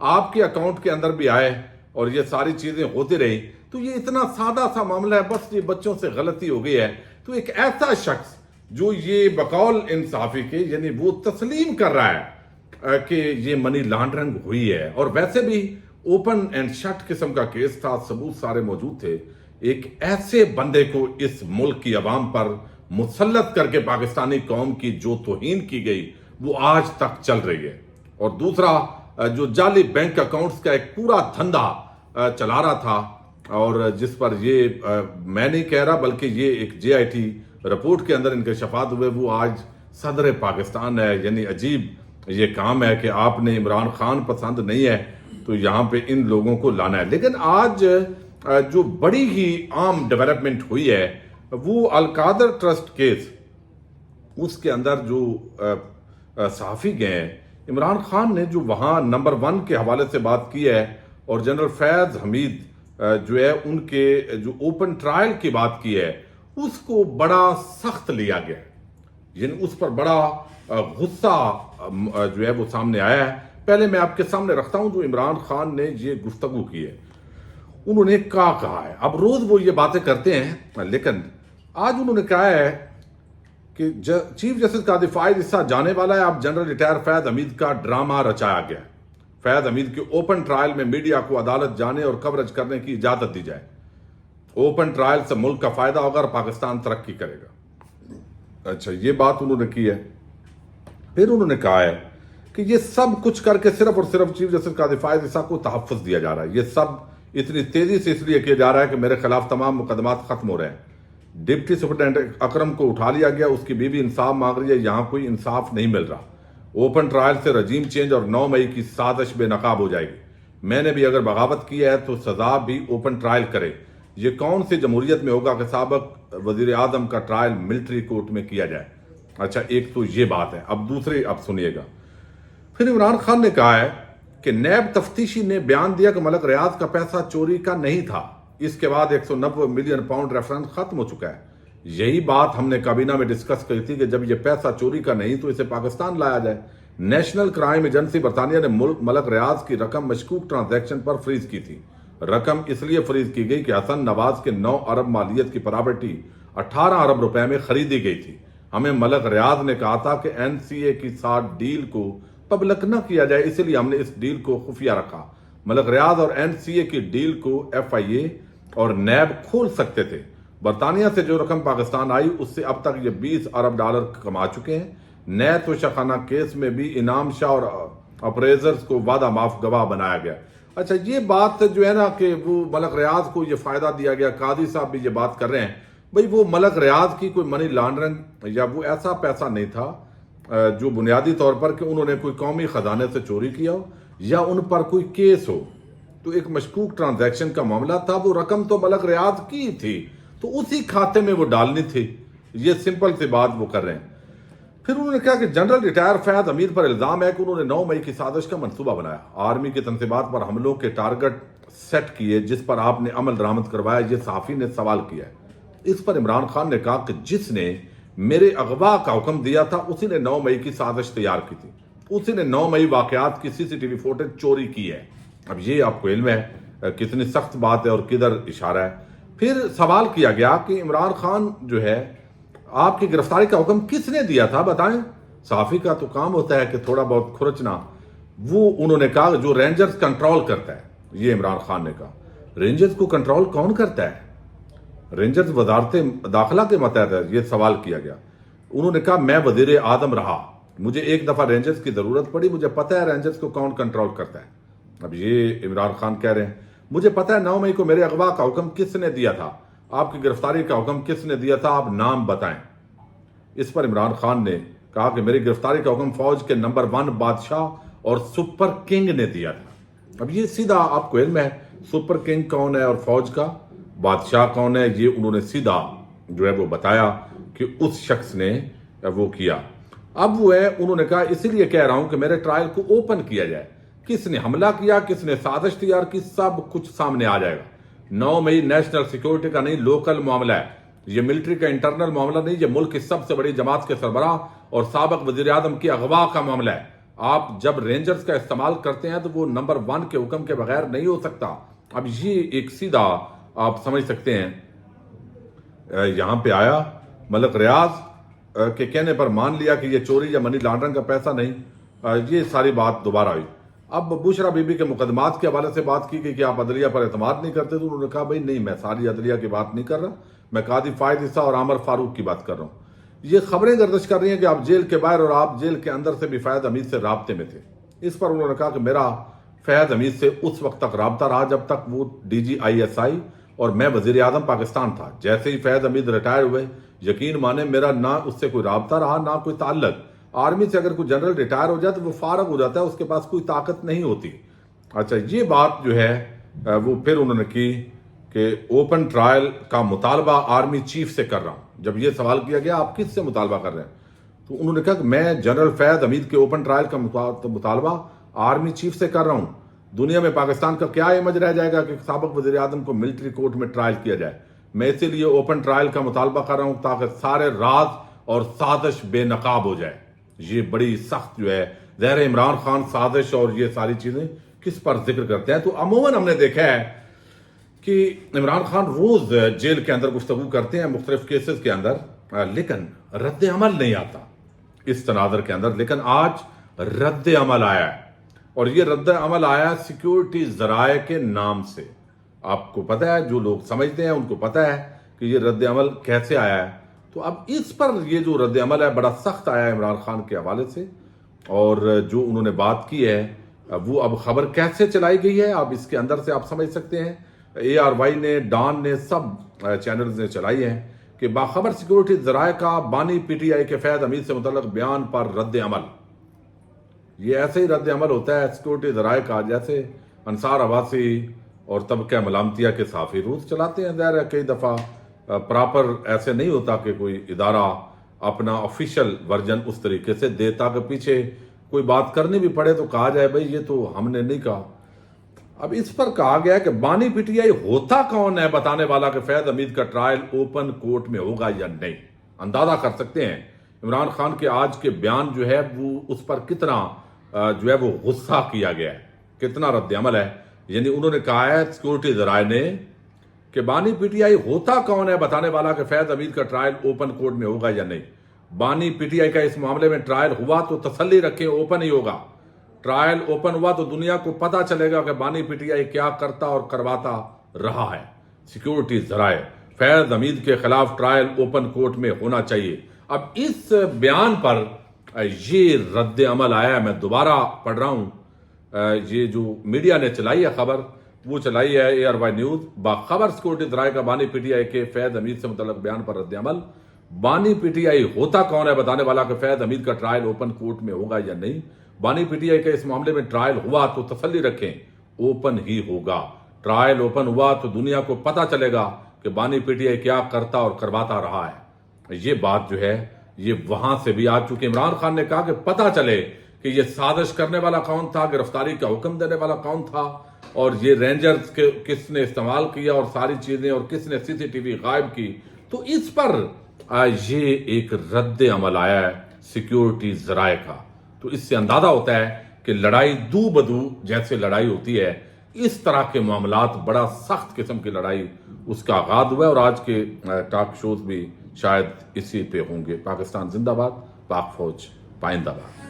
آپ کے اکاؤنٹ کے اندر بھی آئے اور یہ ساری چیزیں ہوتی رہی، تو یہ اتنا سادہ سا معاملہ ہے، بس یہ بچوں سے غلطی ہو گئی ہے. تو ایک ایسا شخص جو یہ بقول ان صحافی کے یعنی وہ تسلیم کر رہا ہے کہ یہ منی لانڈرنگ ہوئی ہے، اور ویسے بھی اوپن اینڈ شٹ قسم کا کیس تھا، ثبوت سارے موجود تھے. ایک ایسے بندے کو اس ملک کی عوام پر مسلط کر کے پاکستانی قوم کی جو توہین کی گئی وہ آج تک چل رہی ہے. اور دوسرا جو جعلی بینک اکاؤنٹس کا ایک پورا دھندا چلا رہا تھا، اور جس پر یہ میں نہیں کہہ رہا بلکہ یہ ایک جے آئی ٹی رپورٹ کے اندر انکشافات ہوئے، وہ آج صدر پاکستان ہے. یعنی عجیب یہ کام ہے کہ آپ نے عمران خان پسند نہیں ہے تو یہاں پہ ان لوگوں کو لانا ہے. لیکن آج جو بڑی ہی عام ڈیولپمنٹ ہوئی ہے وہ القادر ٹرسٹ کیس، اس کے اندر جو صحافی گئے ہیں، عمران خان نے جو وہاں نمبر 1 کے حوالے سے بات کی ہے، اور جنرل فیض حمید جو ہے ان کے جو اوپن ٹرائل کی بات کی ہے، اس کو بڑا سخت لیا گیا، یعنی اس پر بڑا غصہ جو ہے وہ سامنے آیا ہے. پہلے میں آپ کے سامنے رکھتا ہوں جو عمران خان نے یہ گفتگو کی ہے، انہوں نے کہا ہے. اب روز وہ یہ باتیں کرتے ہیں، لیکن آج انہوں نے کہا ہے کہ چیف جسٹس کا دفاعی حصہ جانے والا ہے. اب جنرل ریٹائر فیض حمید کا ڈرامہ رچایا گیا ہے. فیض حمید کے اوپن ٹرائل میں میڈیا کو عدالت جانے اور کوریج کرنے کی اجازت دی جائے. اوپن ٹرائل سے ملک کا فائدہ ہوگا اور پاکستان ترقی کرے گا. اچھا، یہ بات انہوں نے کی ہے. پھر انہوں نے کہا ہے کہ یہ سب کچھ کر کے صرف اور صرف چیف جسٹس کا دفاعی حصہ کو تحفظ دیا جا رہا ہے. یہ سب اتنی تیزی سے اس لیے کیا جا رہا ہے کہ میرے خلاف تمام مقدمات ختم ہو رہے ہیں. ڈپٹی سپرنٹینڈنٹ اکرم کو اٹھا لیا گیا، اس کی بیوی انصاف مانگ رہی ہے، یہاں کوئی انصاف نہیں مل رہا. اوپن ٹرائل سے رجیم چینج اور 9 مئی کی سازش بے نقاب ہو جائے گی. میں نے بھی اگر بغاوت کی ہے تو سزا بھی اوپن ٹرائل کرے. یہ کون سی جمہوریت میں ہوگا کہ سابق وزیر اعظم کا ٹرائل ملٹری کورٹ میں کیا جائے. اچھا، ایک تو یہ بات ہے. اب دوسری اب سنیے گا. پھر عمران خان نے کہا ہے کہ نیب تفتیشی نے بیان دیا کہ ملک ریاض کا پیسہ چوری کا نہیں تھا. اس کے بعد 190 ملین پاؤنڈ ریفرنس ختم ہو چکا ہے. یہی بات ہم نے کابینہ میں ڈسکس کی تھی کہ جب یہ پیسہ چوری کا نہیں تو اسے پاکستان لایا جائے. نیشنل کرائم ایجنسی برطانیہ نے ملک ریاض کی رقم مشکوک ٹرانزیکشن پر فریز کی تھی. رقم اس لیے فریز کی گئی کہ حسن نواز کے 9 ارب مالیت کی پراپرٹی 18 ارب روپے میں خریدی گئی تھی. ہمیں ملک ریاض نے کہا تھا کہ این سی اے کی ساتھ ڈیل کو پبلک نہ کیا جائے، اس لیے ہم نے اس ڈیل کو خفیہ رکھا. ملک ریاض اور این سی اے کی ڈیل کو ایف آئی اے اور نیب کھول سکتے تھے. برطانیہ سے جو رقم پاکستان آئی اس سے اب تک یہ 20 ارب ڈالر کما چکے ہیں. نیت و شاخانہ کیس میں بھی انعام شاہ اور اپریزرز کو وعدہ معاف گواہ بنایا گیا. اچھا، یہ بات جو ہے نا کہ وہ ملک ریاض کو یہ فائدہ دیا گیا، قاضی صاحب بھی یہ بات کر رہے ہیں. بھئی وہ ملک ریاض کی کوئی منی لانڈرنگ یا وہ ایسا پیسہ نہیں تھا جو بنیادی طور پر کہ انہوں نے کوئی قومی خزانے سے چوری کیا ہو یا ان پر کوئی کیس ہو. تو ایک مشکوک ٹرانزیکشن کا معاملہ تھا. وہ رقم تو ملک ریاض کی تھی تو اسی کھاتے میں وہ ڈالنی تھی. یہ سمپل سی بات وہ کر رہے ہیں. پھر انہوں نے کہا کہ جنرل ریٹائر فیض حمید پر الزام ہے کہ انہوں نے 9 مئی کی سازش کا منصوبہ بنایا، آرمی کے تنصیبات پر حملوں کے ٹارگٹ سیٹ کیے جس پر آپ نے عمل درآمد کروایا. یہ صحافی نے سوال کیا ہے. اس پر عمران خان نے کہا کہ جس نے میرے اغوا کا حکم دیا تھا اسی نے 9 مئی کی سازش تیار کی تھی، اسی نے 9 مئی واقعات کی CCTV فوٹیج چوری کی ہے. اب یہ آپ کو علم ہے کتنی سخت بات ہے اور کدھر اشارہ ہے. پھر سوال کیا گیا کہ عمران خان جو ہے آپ کی گرفتاری کا حکم کس نے دیا تھا بتائیں. صحافی کا تو کام ہوتا ہے کہ تھوڑا بہت کھرچنا. وہ انہوں نے کہا جو رینجرز کنٹرول کرتا ہے. یہ عمران خان نے کہا رینجرز کو کنٹرول کون کرتا ہے؟ رینجرز وزارت داخلہ کے ماتحت ہے. یہ سوال کیا گیا. انہوں نے کہا میں وزیر اعظم رہا، مجھے ایک دفعہ رینجرز کی ضرورت پڑی، مجھے پتہ ہے رینجرز کو کون کنٹرول کرتا ہے. اب یہ عمران خان کہہ رہے ہیں مجھے پتہ ہے 9 مئی کو میرے اغوا کا حکم کس نے دیا تھا، آپ کی گرفتاری کا حکم کس نے دیا تھا، آپ نام بتائیں. اس پر عمران خان نے کہا کہ میری گرفتاری کا حکم فوج کے نمبر 1 بادشاہ اور سپر کنگ نے دیا تھا. اب یہ سیدھا آپ کو علم ہے سپر کنگ کون ہے اور فوج کا بادشاہ کون ہے. یہ انہوں نے سیدھا جو ہے وہ بتایا کہ اس شخص نے وہ کیا. اب وہ ہے انہوں نے کہا اسی لیے کہہ رہا ہوں کہ میرے ٹرائل کو اوپن کیا جائے، کس نے حملہ کیا، کس نے سازش تیار کی، سب کچھ سامنے آ جائے گا. 9 مئی نیشنل سیکورٹی کا نہیں لوکل معاملہ ہے، یہ ملٹری کا انٹرنل معاملہ نہیں، یہ ملک کی سب سے بڑی جماعت کے سربراہ اور سابق وزیر اعظم کی اغوا کا معاملہ ہے. آپ جب رینجرز کا استعمال کرتے ہیں تو وہ نمبر 1 کے حکم کے بغیر نہیں ہو سکتا۔ اب یہ ایک سیدھا آپ سمجھ سکتے ہیں یہاں پہ آیا ملک ریاض کے کہنے پر مان لیا کہ یہ چوری یا منی لانڈرنگ کا پیسہ نہیں، یہ ساری بات دوبارہ ہوئی۔ اب بشرا بی بی کے مقدمات کے حوالے سے بات کی گئی کہ آپ عدلیہ پر اعتماد نہیں کرتے، تو انہوں نے کہا بھائی نہیں، میں ساری عدلیہ کی بات نہیں کر رہا، میں قاضی فائد عیسیٰ اور عامر فاروق کی بات کر رہا ہوں۔ یہ خبریں گردش کر رہی ہیں کہ آپ جیل کے باہر اور آپ جیل کے اندر سے بھی فیض حمید سے رابطے میں تھے۔ اس پر انہوں نے کہا کہ میرا فیض حمید سے اس وقت تک رابطہ رہا جب تک وہ DGISI اور میں وزیر اعظم پاکستان تھا۔ جیسے ہی فیض حمید ریٹائر ہوئے، یقین مانے میرا نہ اس سے کوئی رابطہ رہا نہ کوئی تعلق۔ آرمی سے اگر کوئی جنرل ریٹائر ہو جائے تو وہ فارغ ہو جاتا ہے، اس کے پاس کوئی طاقت نہیں ہوتی۔ اچھا، یہ بات جو ہے وہ پھر انہوں نے کی کہ اوپن ٹرائل کا مطالبہ آرمی چیف سے کر رہا ہوں۔ جب یہ سوال کیا گیا آپ کس سے مطالبہ کر رہے ہیں، تو انہوں نے کہا کہ میں جنرل فیض حمید کے اوپن ٹرائل کا مطالبہ آرمی چیف سے کر رہا ہوں۔ دنیا میں پاکستان کا کیا امیج رہ جائے گا کہ سابق وزیر اعظم کو ملٹری کورٹ میں ٹرائل کیا جائے۔ میں اسی لیے اوپن ٹرائل کا مطالبہ کر رہا ہوں تاکہ سارے راز اور سازش بے نقاب ہو جائے۔ یہ بڑی سخت جو ہے ظاہر عمران خان سازش اور یہ ساری چیزیں کس پر ذکر کرتے ہیں۔ تو عموماً ہم نے دیکھا ہے کہ عمران خان روز جیل کے اندر گفتگو کرتے ہیں مختلف کیسز کے اندر، لیکن رد عمل نہیں آتا اس تناظر کے اندر۔ لیکن آج رد عمل آیا ہے، اور یہ رد عمل آیا سیکیورٹی ذرائع کے نام سے۔ آپ کو پتہ ہے، جو لوگ سمجھتے ہیں ان کو پتہ ہے کہ یہ رد عمل کیسے آیا ہے۔ تو اب اس پر یہ جو رد عمل ہے بڑا سخت آیا ہے عمران خان کے حوالے سے، اور جو انہوں نے بات کی ہے وہ اب خبر کیسے چلائی گئی ہے اب اس کے اندر سے آپ سمجھ سکتے ہیں۔ ARY نے، ڈان نے، سب چینلز نے چلائی ہیں کہ باخبر سیکیورٹی ذرائع کا بانی PTI کے فیض حمید سے متعلق بیان پر رد عمل۔ یہ ایسے ہی رد عمل ہوتا ہے سیکیورٹی ذرائع کا جیسے انصار عباسی اور طبقہ ملامتیہ کے صحافی روز چلاتے ہیں۔ ظاہر ہے کئی دفعہ پراپر ایسے نہیں ہوتا کہ کوئی ادارہ اپنا آفیشیل ورژن اس طریقے سے دے تاکہ پیچھے کوئی بات کرنی بھی پڑے تو کہا جائے بھئی یہ تو ہم نے نہیں کہا۔ اب اس پر کہا گیا کہ بانی PTI ہوتا کون ہے بتانے والا کہ فیض حمید کا ٹرائل اوپن کورٹ میں ہوگا یا نہیں۔ اندازہ کر سکتے ہیں عمران خان کے آج کے بیان جو ہے وہ اس پر کتنا جو ہے وہ غصہ کیا گیا ہے، کتنا رد عمل ہے۔ یعنی انہوں نے کہا ہے سیکیورٹی ذرائع نے کہ بانی PTI ہوتا کون ہے بتانے والا کہ فیض حمید کا ٹرائل اوپن کورٹ میں ہوگا یا نہیں۔ بانی PTI کا اس معاملے میں ٹرائل ہوا تو تسلی رکھیں اوپن ہی ہوگا۔ ٹرائل اوپن ہوا تو دنیا کو پتا چلے گا کہ بانی PTI کیا کرتا اور کرواتا رہا ہے۔ سیکیورٹی ذرائع، فیض حمید کے خلاف ٹرائل اوپن کورٹ میں ہونا چاہیے۔ اب اس بیان پر یہ رد عمل آیا ہے، میں دوبارہ پڑھ رہا ہوں۔ یہ جو میڈیا نے چلائی ہے خبر، وہ چلائی ہے ARY نیوز۔ باخبر سیکیورٹی ذرائع کا بانی PTI کے فیض حمید سے متعلق بیان پر رد عمل۔ بانی PTI ہوتا کون ہے بتانے والا کہ فیض حمید کا ٹرائل اوپن کورٹ میں ہوگا یا نہیں۔ بانی PTI کا اس معاملے میں ٹرائل ہوا تو تسلی رکھیں اوپن ہی ہوگا۔ ٹرائل اوپن ہوا تو دنیا کو پتا چلے گا کہ بانی PTI کیا کرتا اور کرواتا رہا ہے۔ یہ بات جو ہے یہ وہاں سے بھی آ چکی۔ عمران خان نے کہا کہ پتا چلے کہ یہ سازش کرنے والا کون تھا، گرفتاری کا حکم دینے والا کون تھا، اور یہ رینجرز کس نے استعمال کیا اور ساری چیزیں، اور کس نے CCTV غائب کی۔ تو اس پر یہ ایک رد عمل آیا ہے سیکیورٹی ذرائع کا۔ تو اس سے اندازہ ہوتا ہے کہ لڑائی دو بدو جیسے لڑائی ہوتی ہے، اس طرح کے معاملات، بڑا سخت قسم کی لڑائی اس کا آغاز ہوا ہے، اور آج کے ٹاک شوز بھی شاید اسی پہ ہوں گے۔ پاکستان زندہ باد، پاک فوج پائندہ باد۔